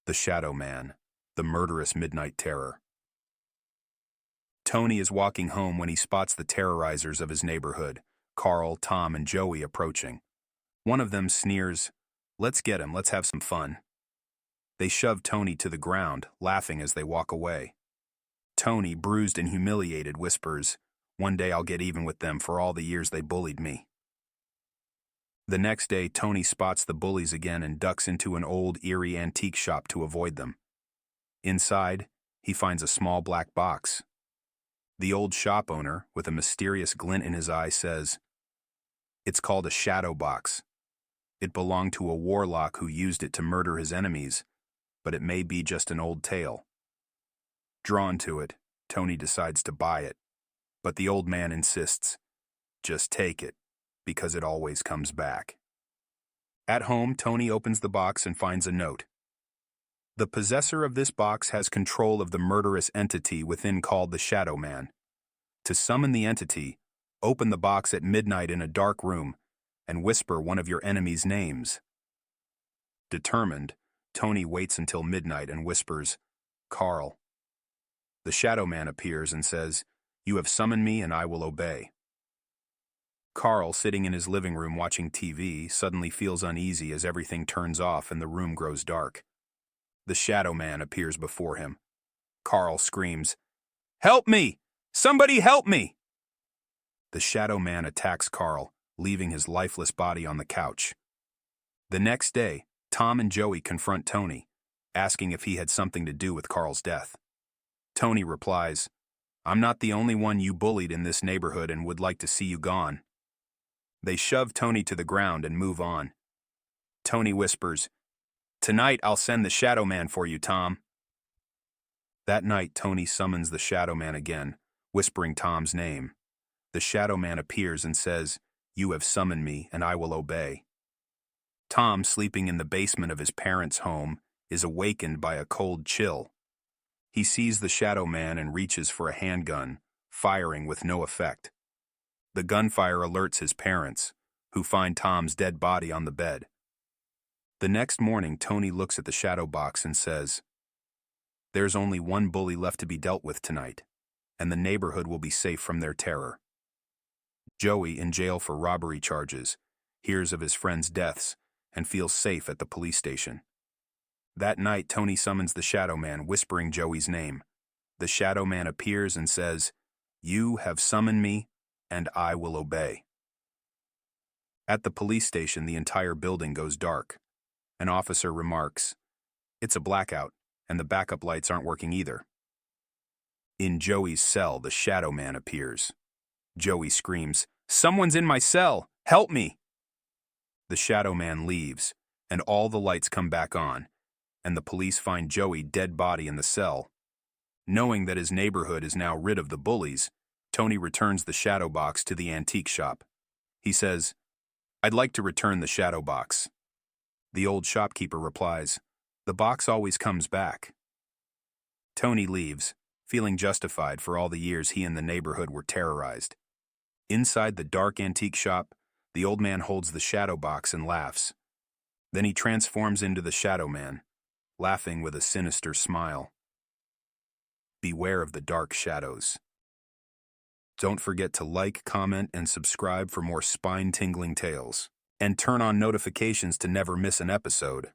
The Shadow Man, the Murderous Midnight Terror. Tony is walking home when he spots the terrorizers of his neighborhood, Carl, Tom, and Joey, approaching. One of them sneers, "Let's get him, let's have some fun." They shove Tony to the ground, laughing as they walk away. Tony, bruised and humiliated, whispers, "One day I'll get even with them for all the years they bullied me." The next day, Tony spots the bullies again and ducks into an old, eerie antique shop to avoid them. Inside, he finds a small black box. The old shop owner, with a mysterious glint in his eye, says, "It's called a shadow box. It belonged to a warlock who used it to murder his enemies, but it may be just an old tale." Drawn to it, Tony decides to buy it, but the old man insists, "Just take it, because it always comes back." At home, Tony opens the box and finds a note. The possessor of this box has control of the murderous entity within called the Shadow Man. To summon the entity, open the box at midnight in a dark room and whisper one of your enemy's names. Determined, Tony waits until midnight and whispers, "Carl." The Shadow Man appears and says, "You have summoned me and I will obey." Carl, sitting in his living room watching TV, suddenly feels uneasy as everything turns off and the room grows dark. The Shadow Man appears before him. Carl screams, "Help me! Somebody help me!" The Shadow Man attacks Carl, leaving his lifeless body on the couch. The next day, Tom and Joey confront Tony, asking if he had something to do with Carl's death. Tony replies, "I'm not the only one you bullied in this neighborhood and would like to see you gone." They shove Tony to the ground and move on. Tony whispers, "Tonight I'll send the Shadow Man for you, Tom." That night, Tony summons the Shadow Man again, whispering Tom's name. The Shadow Man appears and says, "You have summoned me and I will obey." Tom, sleeping in the basement of his parents' home, is awakened by a cold chill. He sees the Shadow Man and reaches for a handgun, firing with no effect. The gunfire alerts his parents, who find Tom's dead body on the bed. The next morning, Tony looks at the shadow box and says, "There's only one bully left to be dealt with tonight, and the neighborhood will be safe from their terror." Joey, in jail for robbery charges, hears of his friends' deaths and feels safe at the police station. That night, Tony summons the Shadow Man, whispering Joey's name. The Shadow Man appears and says, "You have summoned me, and I will obey." At the police station, the entire building goes dark. An officer remarks, "It's a blackout, and the backup lights aren't working either." In Joey's cell, the Shadow Man appears. Joey screams, "Someone's in my cell! Help me!" The Shadow Man leaves, and all the lights come back on, and the police find Joey dead body in the cell. Knowing that his neighborhood is now rid of the bullies, Tony returns the shadow box to the antique shop. He says, "I'd like to return the shadow box." The old shopkeeper replies, "The box always comes back." Tony leaves, feeling justified for all the years he and the neighborhood were terrorized. Inside the dark antique shop, the old man holds the shadow box and laughs. Then he transforms into the Shadow Man, laughing with a sinister smile. Beware of the dark shadows. Don't forget to like, comment, and subscribe for more spine-tingling tales. And turn on notifications to never miss an episode.